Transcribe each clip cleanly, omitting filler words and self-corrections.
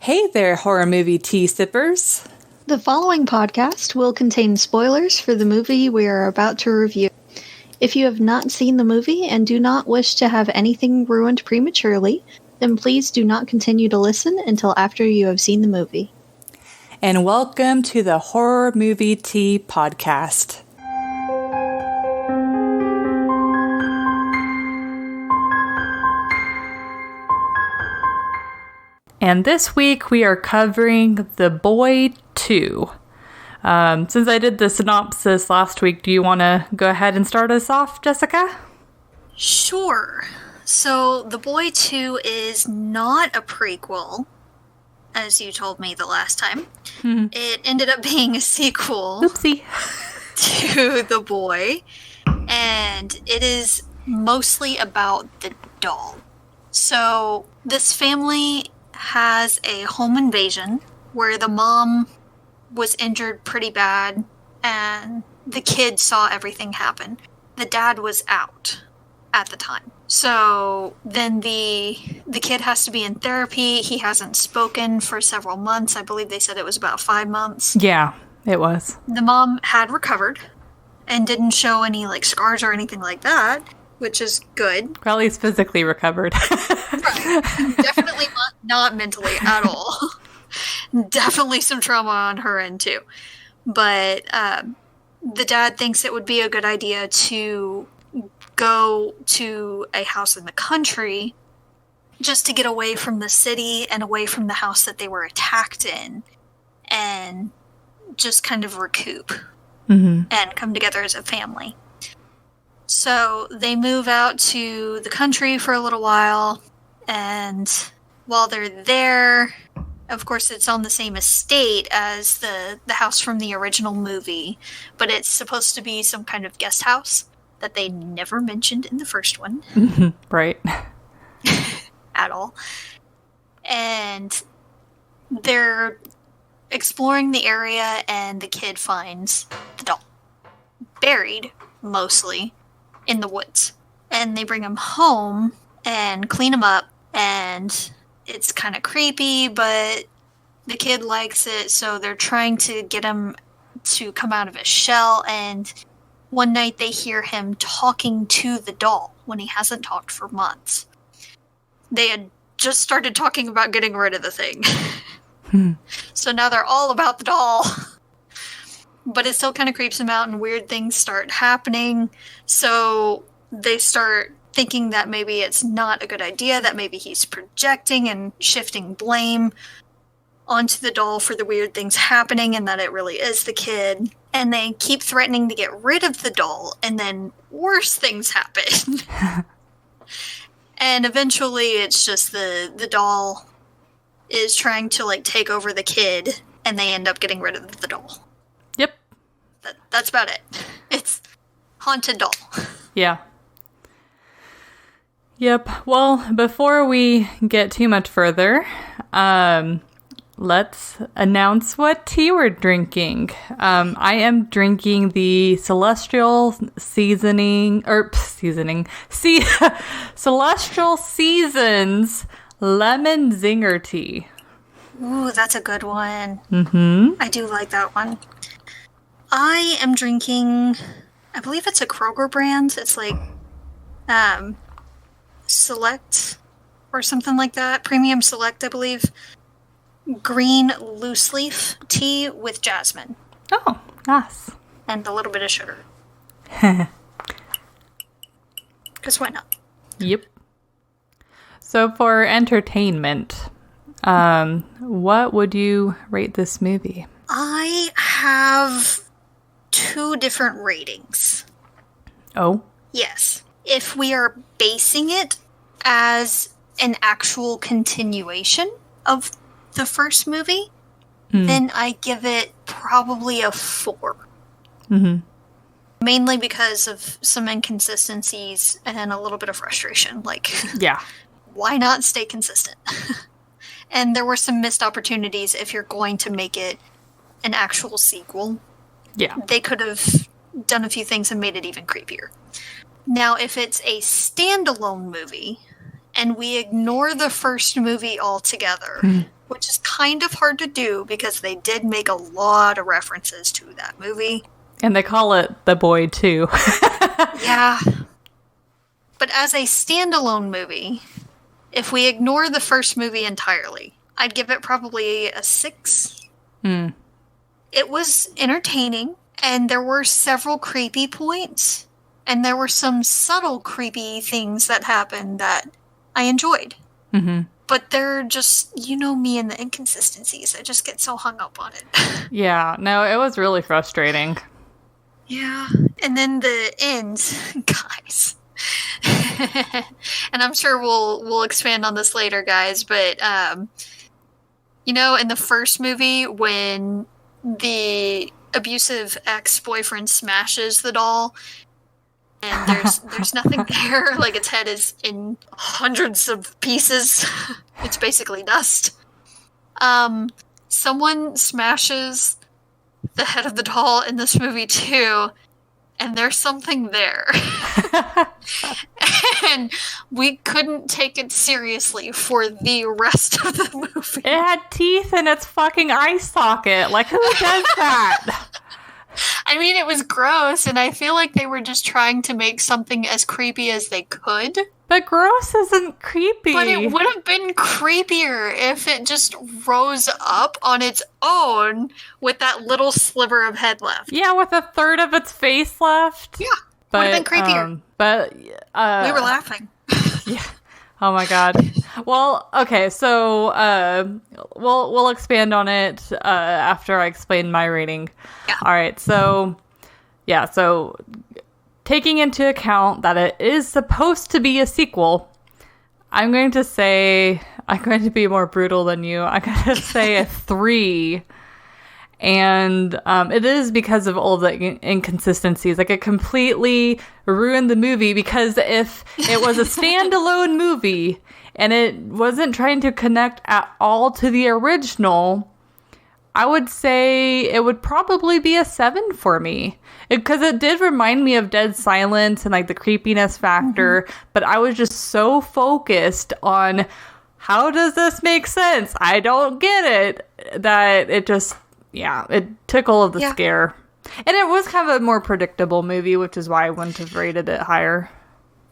Hey there, horror movie tea sippers. The following podcast will contain spoilers for the movie we are about to review. If you have not seen the movie and do not wish to have anything ruined prematurely, then please do not continue to listen until after you have seen the movie. And welcome to the Horror Movie Tea Podcast. And this week we are covering The Boy 2. Since I did the synopsis last week, do you want to go ahead and start us off, Jessica? Sure. So, The Boy 2 is not a prequel, as you told me the last time. It ended up being a sequel Oopsie. to The Boy, and it is mostly about the doll. So, this family has a home invasion where the mom was injured pretty bad and the kid saw everything happen. The dad was out at the time. So then the kid has to be in therapy. He hasn't spoken for several months. I believe they said it was about 5 months. Yeah, it was. The mom had recovered and didn't show any scars or anything like that, which is good. Or at least physically recovered. Right. Definitely not mentally at all. Definitely some trauma on her end too. But the dad thinks it would be a good idea to go to a house in the country just to get away from the city and away from the house that they were attacked in and just kind of recoup and come together as a family. So they move out to the country for a little while, and while they're there, of course it's on the same estate as the house from the original movie, but it's supposed to be some kind of guest house that they never mentioned in the first one. Right. At all. And they're exploring the area, and the kid finds the doll. Buried, mostly, in the woods. And they bring him home and clean him up, and it's kind of creepy, but the kid likes it, so they're trying to get him to come out of his shell, and one night they hear him talking to the doll when he hasn't talked for months. They had just started talking about getting rid of the thing. So now they're all about the doll. But it still kind of creeps him out, and weird things start happening. So they start thinking that maybe it's not a good idea, that maybe he's projecting and shifting blame onto the doll for the weird things happening, and that it really is the kid. And they keep threatening to get rid of the doll, and then worse things happen. And eventually it's just the doll is trying to take over the kid, and they end up getting rid of the doll. Yep. That's about it. It's haunted doll. Yeah. Yep. Well, before we get too much further, let's announce what tea we're drinking. I am drinking the Celestial Celestial Seasons Lemon Zinger Tea. Ooh, that's a good one. Mm-hmm. I do like that one. I am drinking, I believe it's a Kroger brand. It's Select or something like that. Premium Select, I believe. Green loose leaf tea with jasmine. Oh, nice. And a little bit of sugar. Because why not? Yep. So for entertainment, what would you rate this movie? I have 2 different ratings. Oh? Yes. If we are basing it as an actual continuation of the first movie, then I give it probably a 4. Mainly because of some inconsistencies and a little bit of frustration. Yeah. Why not stay consistent? And there were some missed opportunities if you're going to make it an actual sequel. Yeah. They could have done a few things and made it even creepier. Now, if it's a standalone movie, and we ignore the first movie altogether, which is kind of hard to do because they did make a lot of references to that movie. And they call it The Boy, too. Yeah. But as a standalone movie, if we ignore the first movie entirely, I'd give it probably a 6. It was entertaining, and there were several creepy points, and there were some subtle creepy things that happened that I enjoyed. Mm-hmm. But they're just, you know me and the inconsistencies. I just get so hung up on it. Yeah, no, it was really frustrating. Yeah. And then the end, guys. And I'm sure we'll expand on this later, guys, but you know, in the first movie when the abusive ex-boyfriend smashes the doll and there's nothing there, like its head is in hundreds of pieces. It's basically dust. Someone smashes the head of the doll in this movie too, and there's something there. And we couldn't take it seriously for the rest of the movie. It had teeth in its fucking eye socket. Like, who does that? I mean, it was gross, and I feel like they were just trying to make something as creepy as they could. But gross isn't creepy. But it would have been creepier if it just rose up on its own with that little sliver of head left. Yeah, with a third of its face left. Yeah, would have been creepier. We were laughing. Yeah. Oh my god. Well, okay, so we'll expand on it after I explain my rating. Yeah. All right. So taking into account that it is supposed to be a sequel, I'm going to be more brutal than you. I'm going to say a 3. And it is because of all the inconsistencies. Like, it completely ruined the movie, because if it was a standalone movie and it wasn't trying to connect at all to the original, I would say it would probably be a 7 for me. Because it did remind me of Dead Silence and, like, the creepiness factor. Mm-hmm. But I was just so focused on, how does this make sense? I don't get it. That it just... Yeah, it took all of the scare. And it was kind of a more predictable movie, which is why I wouldn't have rated it higher.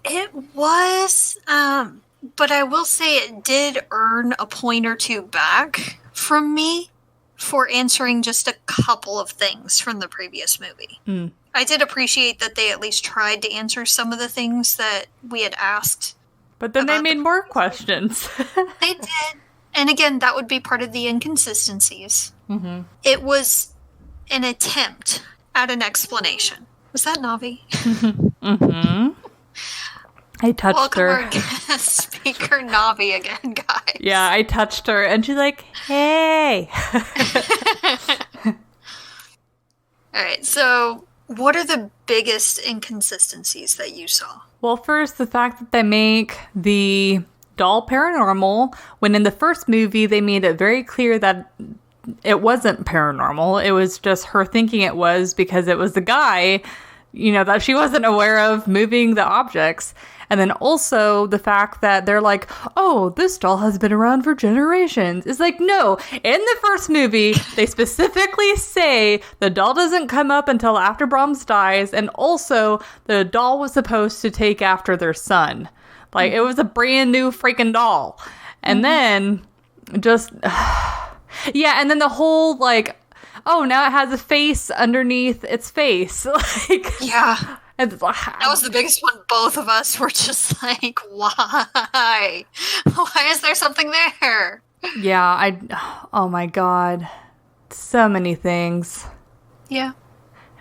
It was, but I will say it did earn a point or two back from me for answering just a couple of things from the previous movie. Mm. I did appreciate that they at least tried to answer some of the things that we had asked. But then they made more questions. They did. And again, that would be part of the inconsistencies. Mm-hmm. It was an attempt at an explanation. Was that Navi? Mm-hmm. I touched her. Welcome our guest speaker, Navi, again, guys. Yeah, I touched her, and she's like, hey. All right, so what are the biggest inconsistencies that you saw? Well, first, the fact that they make the doll paranormal, when in the first movie they made it very clear that it wasn't paranormal. It was just her thinking it was, because it was the guy, that she wasn't aware of moving the objects. And then also the fact that they're like, oh, this doll has been around for generations. It's like, no, in the first movie, they specifically say the doll doesn't come up until after Brahms dies. And also the doll was supposed to take after their son. Like, it was a brand new freaking doll. And then just, yeah. And then the whole, like, oh, now it has a face underneath its face. Like, yeah. That was the biggest one. Both of us were just like, why? Why is there something there? Yeah, oh my god. So many things. Yeah.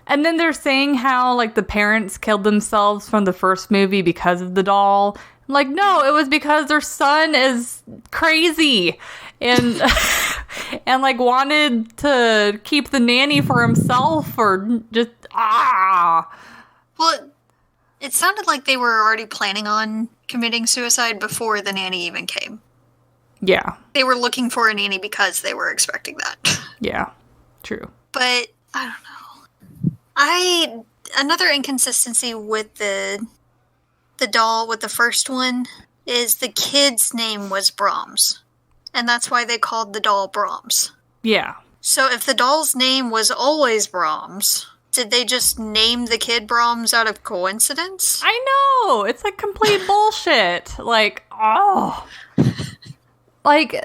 And then they're saying how, like, the parents killed themselves from the first movie because of the doll. Like, no, it was because their son is crazy and and like wanted to keep the nanny for himself, or just Well, it sounded like they were already planning on committing suicide before the nanny even came. Yeah. They were looking for a nanny because they were expecting that. Yeah. True. But I don't know. Another inconsistency with the doll with the first one is the kid's name was Brahms. And that's why they called the doll Brahms. Yeah. So if the doll's name was always Brahms, did they just name the kid Brahms out of coincidence? I know! It's like complete bullshit. Like, oh. Like,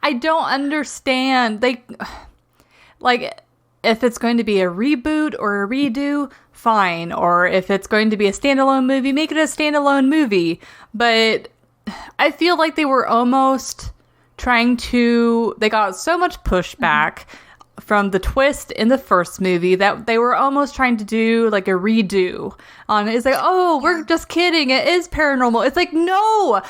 I don't understand. Like, if it's going to be a reboot or a redo, fine. Or if it's going to be a standalone movie, make it a standalone movie. But I feel like they were almost trying to... They got so much pushback from the twist in the first movie that they were almost trying to do like a redo on it. It's like, oh, we're just kidding. It is paranormal. It's like, no,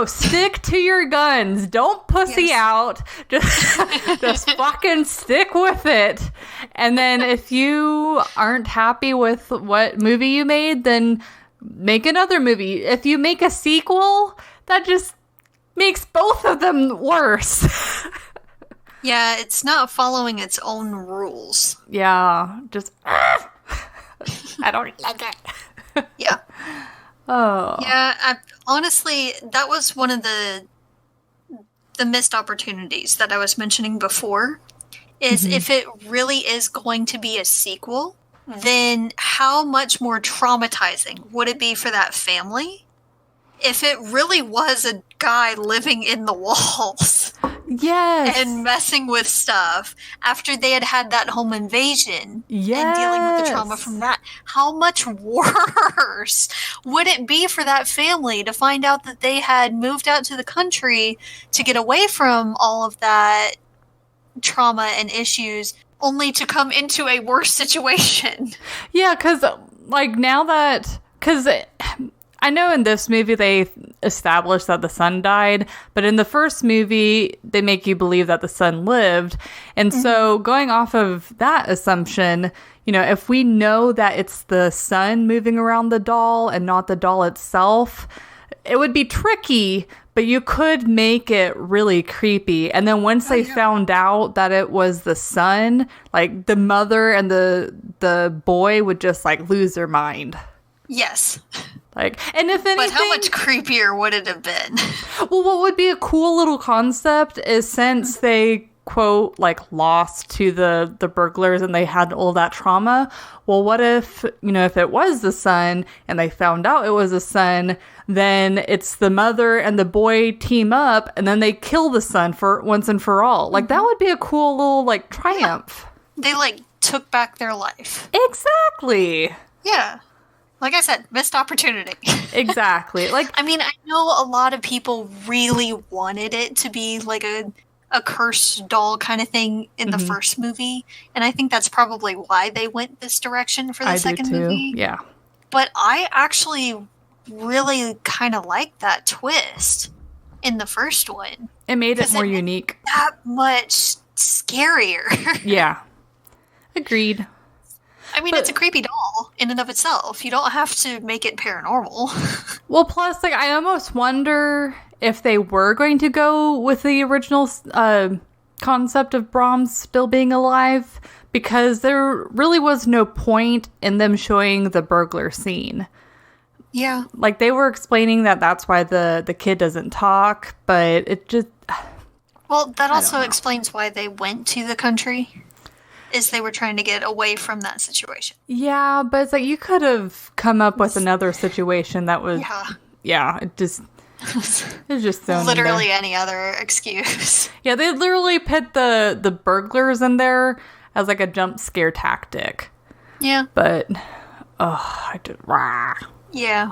stick to your guns. Don't pussy out. Just fucking stick with it. And then if you aren't happy with what movie you made, then make another movie. If you make a sequel, that just makes both of them worse. Yeah, it's not following its own rules. Yeah, just... I don't like it. Yeah. Oh. Yeah, honestly, that was one of the missed opportunities that I was mentioning before, is if it really is going to be a sequel, then how much more traumatizing would it be for that family if it really was a guy living in the walls? Yes. And messing with stuff after they had that home invasion and dealing with the trauma from that. How much worse would it be for that family to find out that they had moved out to the country to get away from all of that trauma and issues, only to come into a worse situation? Yeah, because like now that... Because... I know in this movie they established that the son died, but in the first movie they make you believe that the son lived. And so going off of that assumption, you know, if we know that it's the son moving around the doll and not the doll itself, it would be tricky, but you could make it really creepy. And then once they found out that it was the son, like the mother and the boy would just like lose their mind. Yes. Like, and if anything, but how much creepier would it have been? Well, what would be a cool little concept is, since they quote like lost to the burglars and they had all that trauma, well, what if, you know, if it was the son and they found out it was a son, then it's the mother and the boy team up and then they kill the son for once and for all. Like, that would be a cool little like triumph. Yeah. They like took back their life. Exactly. Yeah. Like I said, missed opportunity. Exactly. Like, I mean, I know a lot of people really wanted it to be like a cursed doll kind of thing in the first movie, and I think that's probably why they went this direction for the second movie. Yeah. But I actually really kind of liked that twist in the first one. It made it more unique. That much scarier. Yeah. Agreed. I mean, it's a creepy doll in and of itself. You don't have to make it paranormal. Well, plus, like, I almost wonder if they were going to go with the original concept of Brahms still being alive, because there really was no point in them showing the burglar scene. Yeah. Like, they were explaining that that's why the kid doesn't talk, but it just... Well, that also explains why they went to the country. Is they were trying to get away from that situation. Yeah, but it's like you could have come up with another situation that was... Yeah, it just... It's just so literally any other excuse. Yeah, they literally put the burglars in there as like a jump scare tactic. Yeah. But, I did... Rah. Yeah.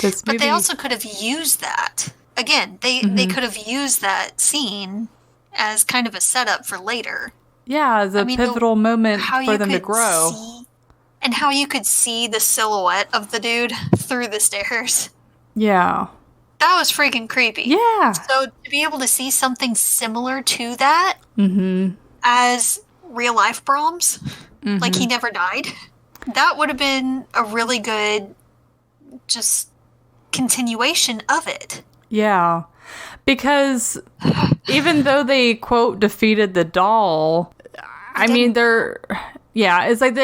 But they also could have used that. Again, they could have used that scene as kind of a setup for later. Yeah, as a pivotal moment for them to grow. And how you could see the silhouette of the dude through the stairs. Yeah. That was freaking creepy. Yeah. So to be able to see something similar to that as real life Brahms, like he never died, that would have been a really good just continuation of it. Yeah. Because even though they, quote, defeated the doll, I mean, it's like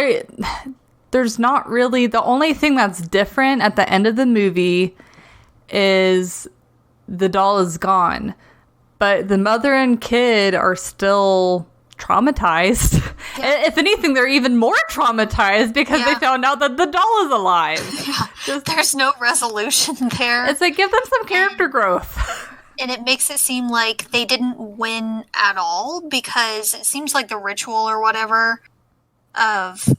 there's not really... The only thing that's different at the end of the movie is the doll is gone. but the mother and kid are still traumatized. Yeah. If anything, they're even more traumatized because they found out that the doll is alive. Yeah. There's no resolution there. It's like, give them some character growth. And it makes it seem like they didn't win at all, because it seems like the ritual or whatever of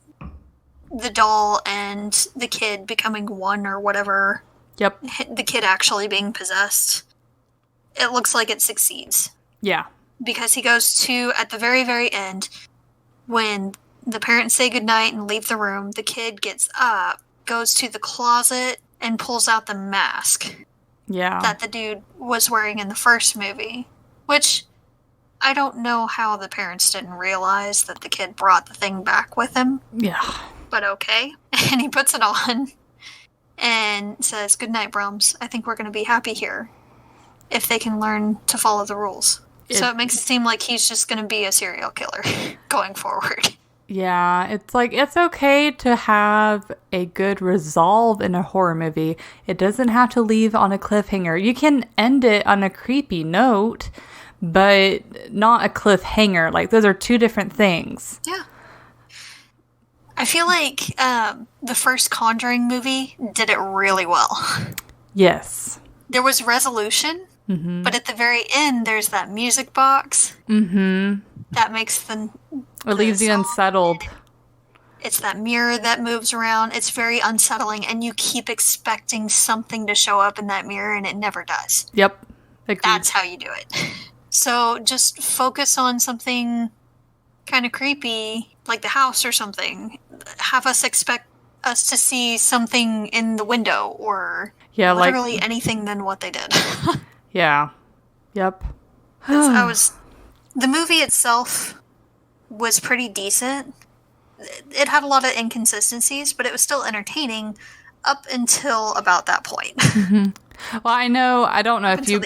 the doll and the kid becoming one or whatever. Yep. The kid actually being possessed. It looks like it succeeds. Yeah. Because he goes to, at the very, very end, when the parents say goodnight and leave the room, the kid gets up, goes to the closet, and pulls out the mask. Yeah. That the dude was wearing in the first movie. Which, I don't know how the parents didn't realize that the kid brought the thing back with him. Yeah. But okay. And he puts it on and says, "Good night, Brahms. I think we're going to be happy here if they can learn to follow the rules." So it makes it seem like he's just going to be a serial killer going forward. Yeah, it's like, it's okay to have a good resolve in a horror movie. It doesn't have to leave on a cliffhanger. You can end it on a creepy note, but not a cliffhanger. Like, those are two different things. Yeah. I feel like the first Conjuring movie did it really well. Yes. There was resolution, but at the very end, there's that music box. Mm-hmm. That makes the It leaves you unsettled. It's that mirror that moves around. It's very unsettling, and you keep expecting something to show up in that mirror, and it never does. Yep. Agreed. That's how you do it. So just focus on something kind of creepy, like the house or something. Have us expect us to see something in the window, or literally anything than what they did. Yeah. Yep. The movie itself was pretty decent. It had a lot of inconsistencies, but it was still entertaining up until about that point. Well, I don't know if you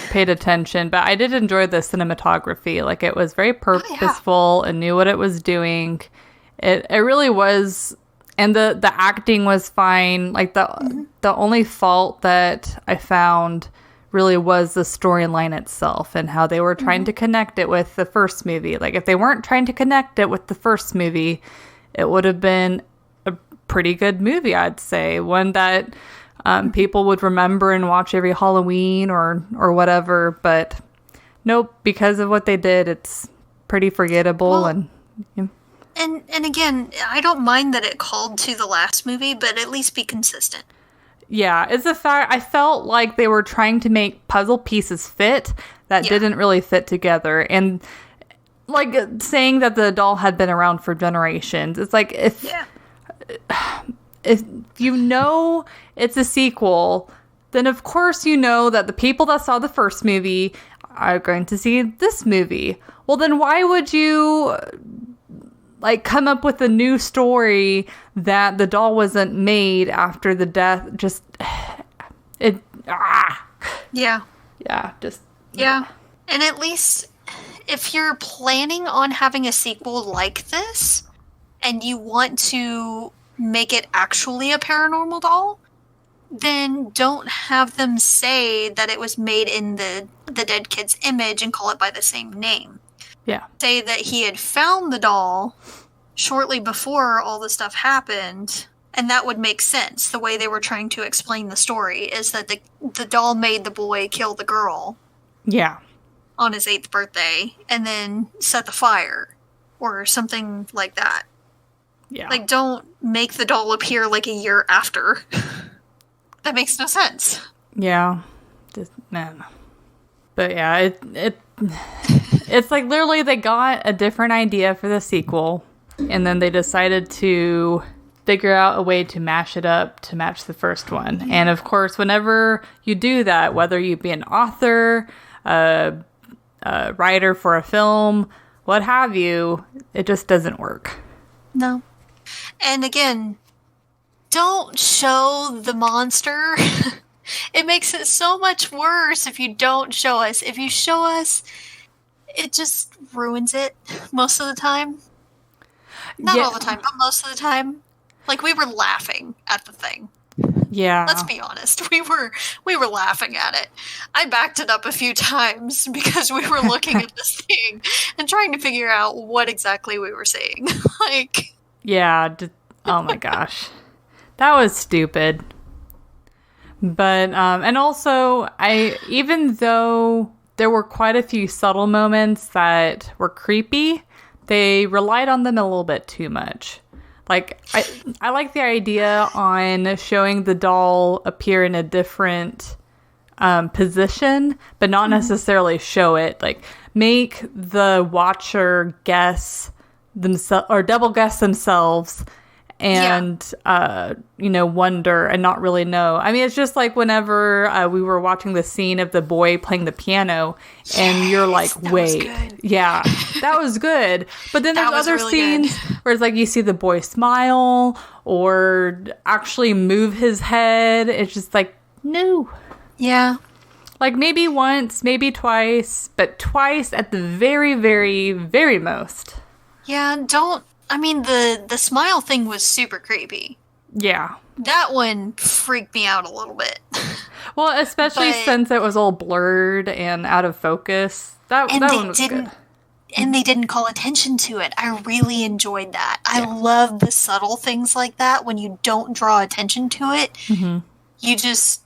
paid attention, but I did enjoy the cinematography. Like, it was very purposeful and knew what it was doing. It really was, and the acting was fine. Like, the only fault that I found really was the storyline itself and how they were trying to connect it with the first movie. Like, if they weren't trying to connect it with the first movie, it would have been a pretty good movie, I'd say. One that people would remember and watch every Halloween or whatever. But nope, because of what they did, it's pretty forgettable. And again, I don't mind that it called to the last movie, but at least be consistent. Yeah, it's a fact. I felt like they were trying to make puzzle pieces fit that didn't really fit together. And like saying that the doll had been around for generations. It's like, if you know it's a sequel, then of course you know that the people that saw the first movie are going to see this movie. Well, then why would you like come up with a new story that the doll wasn't made after the death? And at least if you're planning on having a sequel like this and you want to make it actually a paranormal doll, then don't have them say that it was made in the dead kid's image and call it by the same name. Yeah. Say that he had found the doll shortly before all the stuff happened, and that would make sense. The way they were trying to explain the story is that the doll made the boy kill the girl. Yeah. On his 8th birthday, and then set the fire, or something like that. Yeah. Like, don't make the doll appear like a year after. That makes no sense. Yeah. Man. But yeah, it's like literally they got a different idea for the sequel, and then they decided to figure out a way to mash it up to match the first one. And of course, whenever you do that, whether you be an author, a writer for a film, what have you, it just doesn't work. No. And again, don't show the monster. It makes it so much worse if you don't show us. If you show us, it just ruins it most of the time. Not all the time, but most of the time. Like, we were laughing at the thing. Yeah. Let's be honest. We were laughing at it. I backed it up a few times because we were looking at this thing and trying to figure out what exactly we were saying. Like, yeah. Oh my gosh. That was stupid. But, and also, even though there were quite a few subtle moments that were creepy, they relied on them a little bit too much. Like, I like the idea on showing the doll appear in a different position, but not necessarily show it. Like, make the watcher guess themselves, or double guess themselves, and, wonder and not really know. I mean, it's just like whenever we were watching the scene of the boy playing the piano, and you're like, wait, yeah, that was good. But then there's other really scenes where it's like you see the boy smile or actually move his head. It's just like, no. Yeah. Like maybe once, maybe twice, but twice at the very, very, very most. Yeah, I mean, the smile thing was super creepy. Yeah. That one freaked me out a little bit. Well, especially since it was all blurred and out of focus. That one was good. And they didn't call attention to it. I really enjoyed that. Yeah. I love the subtle things like that when you don't draw attention to it. Mm-hmm. You just,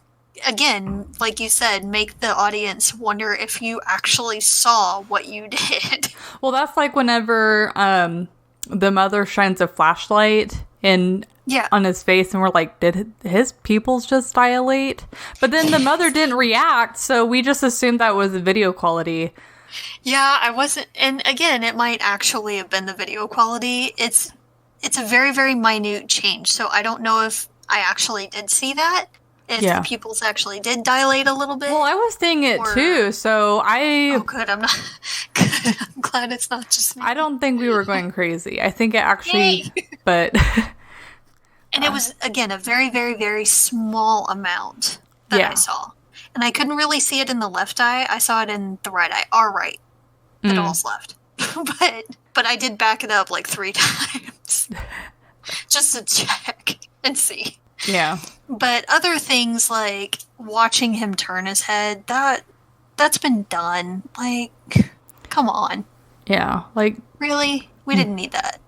again, like you said, make the audience wonder if you actually saw what you did. Well, that's like whenever the mother shines a flashlight on his face, and we're like, did his pupils just dilate? But then the mother didn't react, so we just assumed that was the video quality. Yeah, I wasn't, and again, it might actually have been the video quality. It's a very, very minute change, so I don't know if I actually did see that. If the pupils actually did dilate a little bit. Well, I was seeing it too, so Oh, good. I'm glad it's not just me. I don't think we were going crazy. I think it actually... But... And it was, again, a very, very, very small amount that I saw. And I couldn't really see it in the left eye. I saw it in the right eye. Our right. The doll's left. But I did back it up like 3 times. Just to check and see. Yeah. But other things like watching him turn his head, that's been done. Like, come on. Yeah. Like, really? We didn't need that.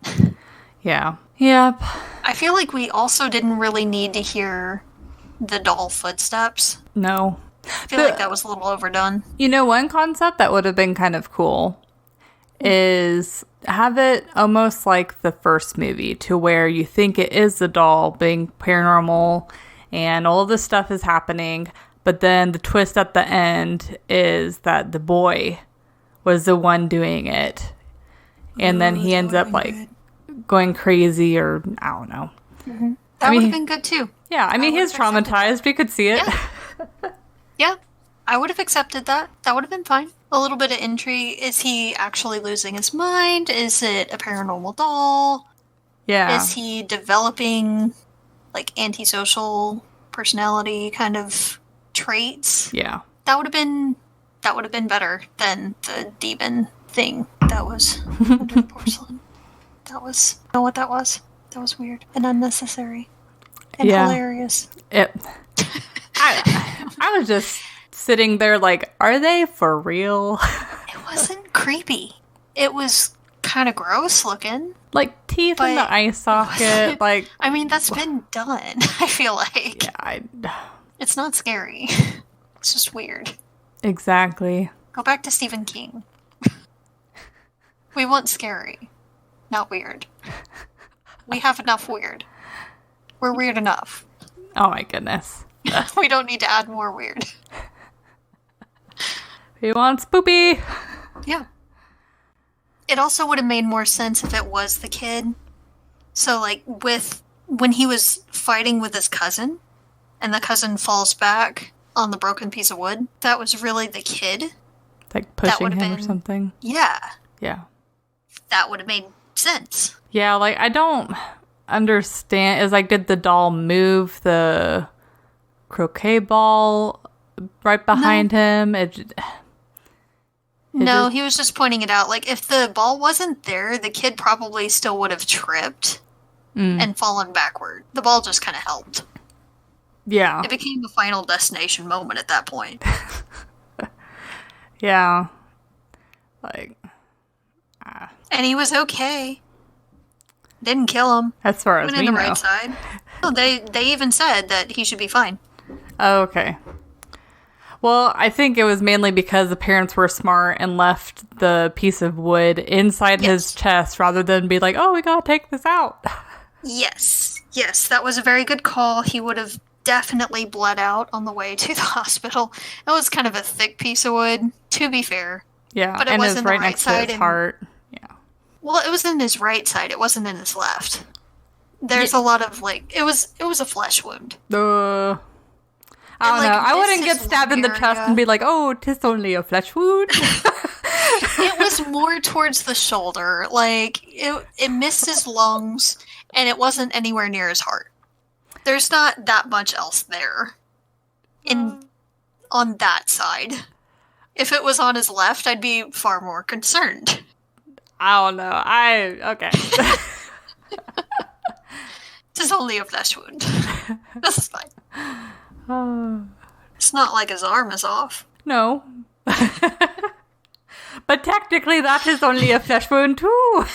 Yeah. Yep. I feel like we also didn't really need to hear the doll footsteps. No. I feel like that was a little overdone. You know, one concept that would have been kind of cool is have it almost like the first movie, to where you think it is the doll being paranormal and all this stuff is happening, but then the twist at the end is that the boy was the one doing it, and then he ends up like going crazy, or I don't know. Mm-hmm. That would have been good too. Yeah, I mean, he's traumatized. We could see it. Yeah, I would have accepted that. That would have been fine. A little bit of intrigue. Is he actually losing his mind? Is it a paranormal doll? Yeah. Is he developing like antisocial personality kind of traits? Yeah. That would have been better than the demon thing that was under porcelain. That was, you know what that was? That was weird and unnecessary and hilarious. I was just sitting there like, are they for real? It wasn't creepy. It was kind of gross looking. Like teeth in the eye socket. Like, I mean, that's been done, I feel like. Yeah, it's not scary. It's just weird. Exactly. Go back to Stephen King. We want scary, not weird. We have enough weird. We're weird enough. Oh my goodness. We don't need to add more weird. He wants poopy. Yeah. It also would have made more sense if it was the kid. So, like, when he was fighting with his cousin, and the cousin falls back on the broken piece of wood, that was really the kid. Like pushing him or something? Yeah. Yeah. That would have made sense. Yeah, like, I don't understand. Is like, did the doll move the croquet ball right behind him? No, he was just pointing it out. Like, if the ball wasn't there, the kid probably still would have tripped and fallen backward. The ball just kind of helped. Yeah. It became a Final Destination moment at that point. Yeah. Like, And he was okay. Didn't kill him. as far as Went we in the know. right side. No, they even said that he should be fine. Oh, okay. Well, I think it was mainly because the parents were smart and left the piece of wood inside his chest rather than be like, oh, we gotta take this out. Yes. Yes, that was a very good call. He would have definitely bled out on the way to the hospital. It was kind of a thick piece of wood, to be fair. Yeah, But it and was it's in the right right next to side his and- heart. Yeah. Well, it was in his right side. It wasn't in his left. There's a lot of, like... It was a flesh wound. I don't like, know. I this wouldn't get is stabbed in the one chest area- and be like, oh, 'tis only a flesh wound. It was more towards the shoulder. Like, it missed his lungs, and it wasn't anywhere near his heart. There's not that much else there. On that side. If it was on his left, I'd be far more concerned. I don't know. Okay. It's only a flesh wound. This is fine. It's not like his arm is off. No. But technically that is only a flesh wound too.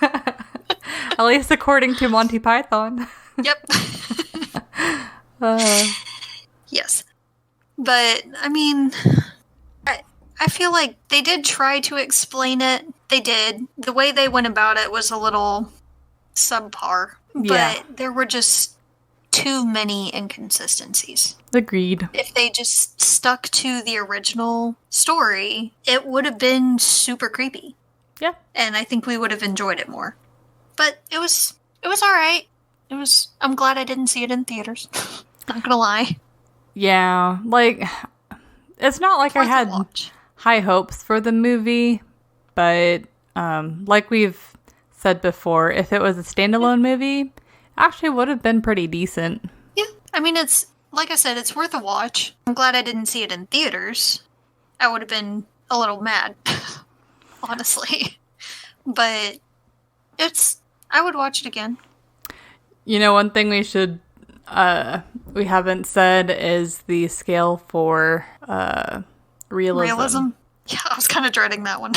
At least according to Monty Python. Yep. Yes. But, I mean, I feel like they did try to explain it. They did. The way they went about it was a little subpar. Yeah. But there were just too many inconsistencies. Agreed. If they just stuck to the original story, it would have been super creepy. Yeah. And I think we would have enjoyed it more. But it was alright. I'm glad I didn't see it in theaters. Not gonna lie. Yeah. Like, it's not like I Worth a had watch. high hopes for the movie, but like we've said before, if it was a standalone movie, actually would have been pretty decent. Yeah. I mean, it's, like I said, it's worth a watch. I'm glad I didn't see it in theaters. I would have been a little mad. Honestly. But I would watch it again. You know, one thing we haven't said is the scale for realism. Yeah, I was kind of dreading that one.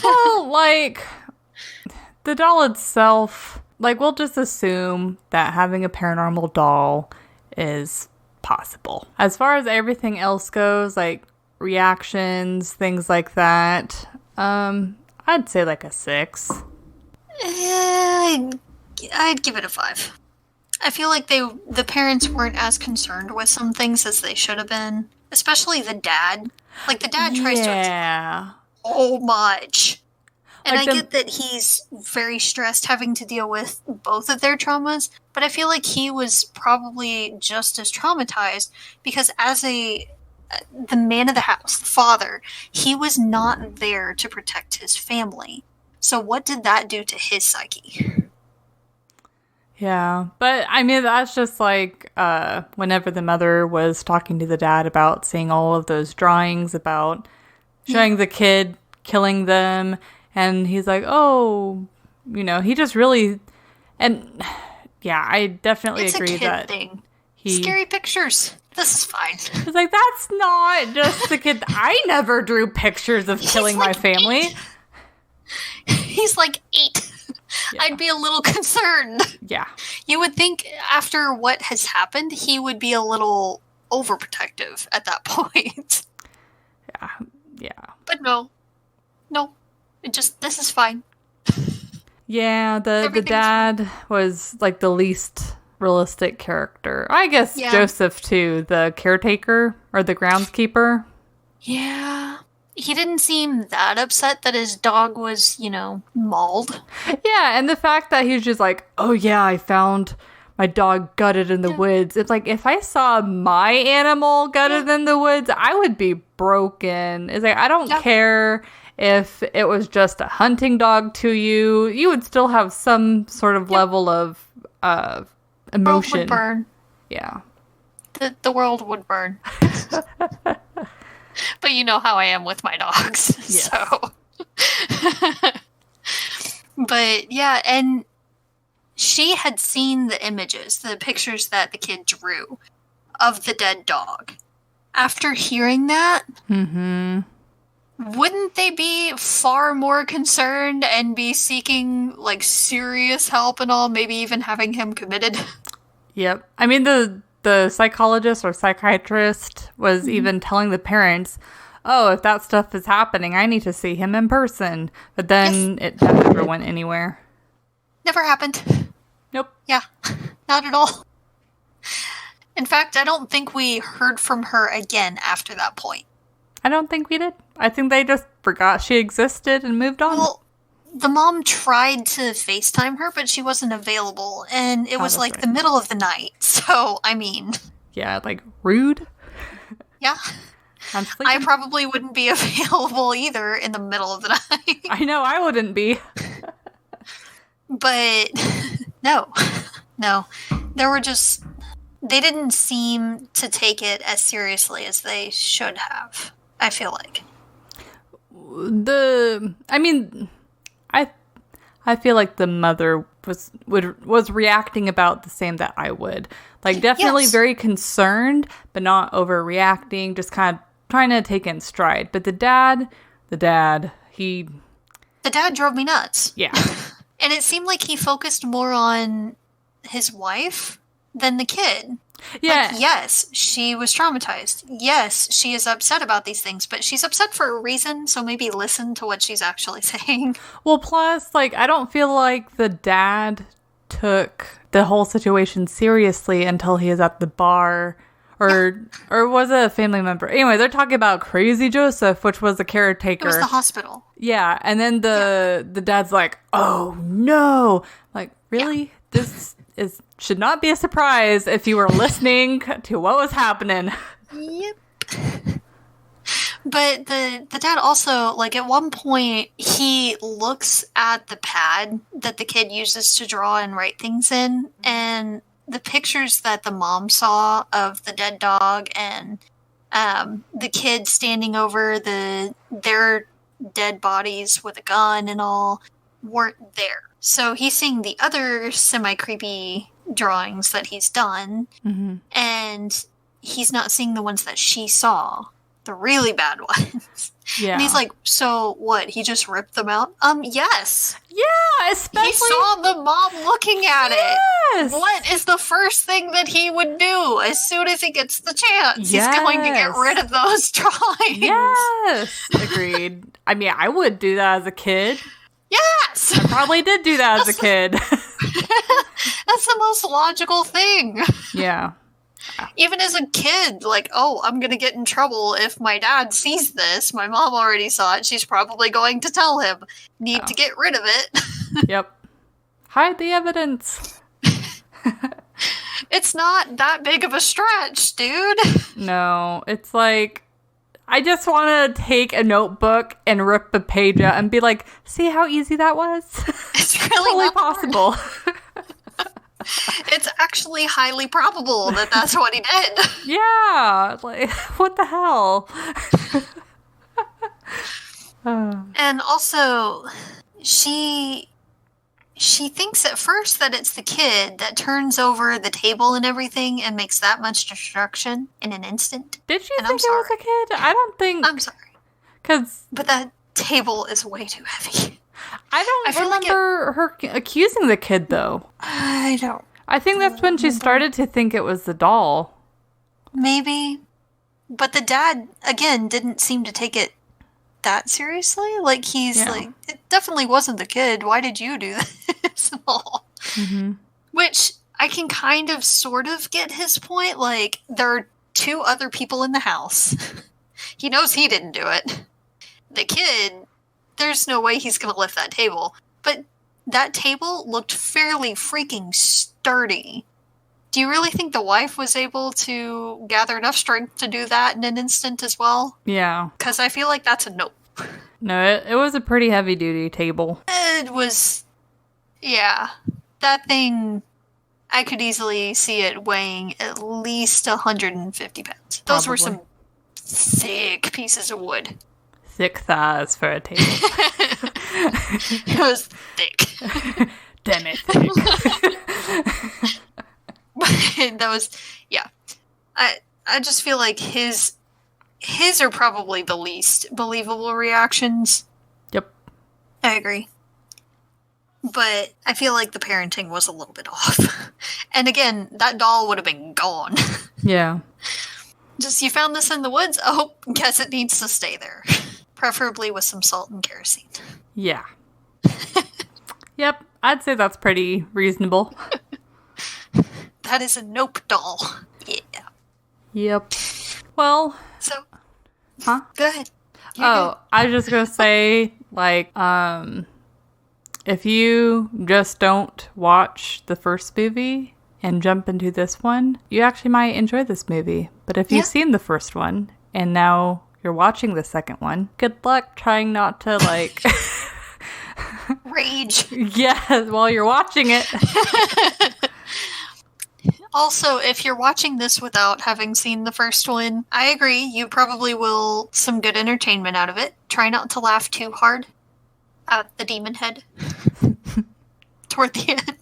Well, like, the doll itself, like, we'll just assume that having a paranormal doll is possible. As far as everything else goes, like, reactions, things like that, I'd say like a 6. I'd give it a 5. I feel like the parents weren't as concerned with some things as they should have been. Especially the dad. Like, the dad tries to Yeah. so much. And Like I get that he's very stressed having to deal with both of their traumas, but I feel like he was probably just as traumatized because as the man of the house, the father, he was not there to protect his family. So what did that do to his psyche? Yeah, but I mean, that's just like whenever the mother was talking to the dad about seeing all of those drawings about showing the kid killing them, and he's like, oh, you know, he just really, and yeah, I definitely It's agree a kid that thing. he. Scary pictures. This is fine. He's like, that's not just the kid. I never drew pictures of killing my like family. 8. He's like 8. Yeah. I'd be a little concerned. Yeah. You would think after what has happened, he would be a little overprotective at that point. Yeah. Yeah. But no. This is fine. Yeah, the Everything's dad was like the least realistic character. I guess Yeah. Joseph too, the caretaker or the groundskeeper. Yeah. He didn't seem that upset that his dog was, mauled. Yeah, and the fact that he's just like, oh yeah, I found my dog gutted in the woods. It's like, if I saw my animal gutted in the woods, I would be broken. It's like, I don't care if it was just a hunting dog to you. You would still have some sort of level of emotion. World would burn. Yeah. The world would burn. But you know how I am with my dogs. Yes. So. But yeah, and she had seen the images, the pictures that the kid drew of the dead dog. After hearing that, wouldn't they be far more concerned and be seeking, like, serious help and all, maybe even having him committed? Yep. I mean, the psychologist or psychiatrist was even telling the parents, oh, if that stuff is happening, I need to see him in person. But then that never went anywhere. Never happened. Nope. Yeah, not at all. In fact, I don't think we heard from her again after that point. I don't think we did. I think they just forgot she existed and moved on. Well, the mom tried to FaceTime her, but she wasn't available. And it was like the middle of the night. So, I mean... Yeah, like, rude. Yeah. I'm sleeping. I probably wouldn't be available either in the middle of the night. I know, I wouldn't be. But, no. No. There were just... They didn't seem to take it as seriously as they should have, I feel like. I feel like the mother was reacting about the same that I would. Like, definitely very concerned, but not overreacting, just kind of trying to take in stride. But the dad, he... The dad drove me nuts. Yeah. And it seemed like he focused more on his wife than the kid. Yeah. Like, yes, she was traumatized. Yes, she is upset about these things, but she's upset for a reason, so maybe listen to what she's actually saying. Well, plus, like, I don't feel like the dad took the whole situation seriously until he was at the bar, or was it a family member? Anyway, they're talking about Crazy Joseph, which was the caretaker. It was the hospital. Yeah, and then the dad's like, oh no! Like, really? Yeah. This should not be a surprise if you were listening to what was happening. Yep. But the dad also, like, at one point, he looks at the pad that the kid uses to draw and write things in, and the pictures that the mom saw of the dead dog and the kid standing over their dead bodies with a gun and all weren't there. So he's seeing the other semi-creepy drawings that he's done, and he's not seeing the ones that she saw, the really bad ones. Yeah. And he's like, so what, he just ripped them out? Yes. Yeah, especially... He saw the mom looking at it. What is the first thing that he would do as soon as he gets the chance? Yes. He's going to get rid of those drawings. Yes. Agreed. I mean, I would do that as a kid. Yes! I probably did do that as a kid. That's the most logical thing. Yeah. Even as a kid, like, oh, I'm going to get in trouble if my dad sees this. My mom already saw it. She's probably going to tell him. Need to get rid of it. Yep. Hide the evidence. It's not that big of a stretch, dude. No, it's like... I just want to take a notebook and rip a page out and be like, see how easy that was? It's really totally possible. It's actually highly probable that that's what he did. Yeah. Like, what the hell? And also, she thinks at first that it's the kid that turns over the table and everything and makes that much destruction in an instant. Did she think it was a kid? I don't think... I'm sorry. But that table is way too heavy. I don't remember her accusing the kid, though. I don't. I think that's when she started to think it was the doll. Maybe. But the dad, again, didn't seem to take it that seriously. Like, he's like, it definitely wasn't the kid. Why did you do this? Which I can kind of sort of get his point. Like, there are two other people in the house. He knows he didn't do it. The kid, there's no way he's going to lift that table. But that table looked fairly freaking sturdy. Do you really think the wife was able to gather enough strength to do that in an instant as well? Yeah. Because I feel like that's a nope. No, it was a pretty heavy-duty table. It was... Yeah. That thing... I could easily see it weighing at least 150 pounds. Those were some thick pieces of wood. Thick thighs for a table. It was thick. Damn it. That was, yeah. I just feel like his are probably the least believable reactions. Yep. I agree. But I feel like the parenting was a little bit off. And again, that doll would have been gone. Yeah. Just, you found this in the woods? Oh, guess it needs to stay there. Preferably with some salt and kerosene. Yeah. Yep. I'd say that's pretty reasonable. That is a nope doll. Yeah. Yep. Well. So. Huh? Go ahead. I was just gonna say, like, if you just don't watch the first movie and jump into this one, you actually might enjoy this movie. But if you've seen the first one and now you're watching the second one, good luck trying not to, like, rage. Yeah, while you're watching it. Also, if you're watching this without having seen the first one, I agree, you probably will some good entertainment out of it. Try not to laugh too hard at the demon head toward the end.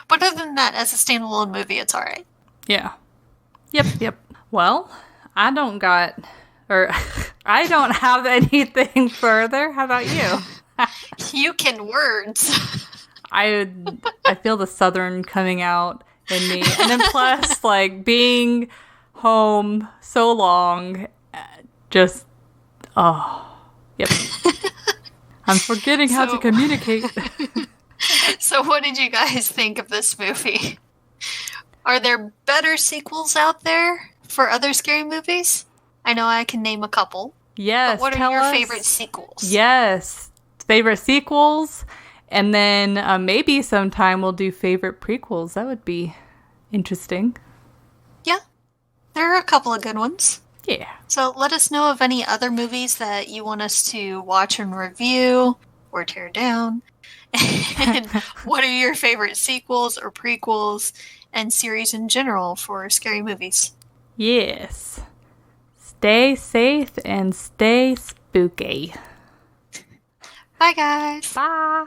But other than that, as a standalone movie, it's alright. Yeah. Yep. Well, I don't have anything further. How about you? You can words. I feel the Southern coming out in me. And then plus, like, being home so long, just, yep. I'm forgetting how to communicate. So what did you guys think of this movie? Are there better sequels out there for other scary movies? I know I can name a couple. Yes. But what are your favorite sequels? Yes. Favorite sequels. And then maybe sometime we'll do favorite prequels. That would be interesting. Yeah. There are a couple of good ones. Yeah. So let us know of any other movies that you want us to watch and review or tear down. And what are your favorite sequels or prequels and series in general for scary movies? Yes. Stay safe and stay spooky. Bye, guys. Bye.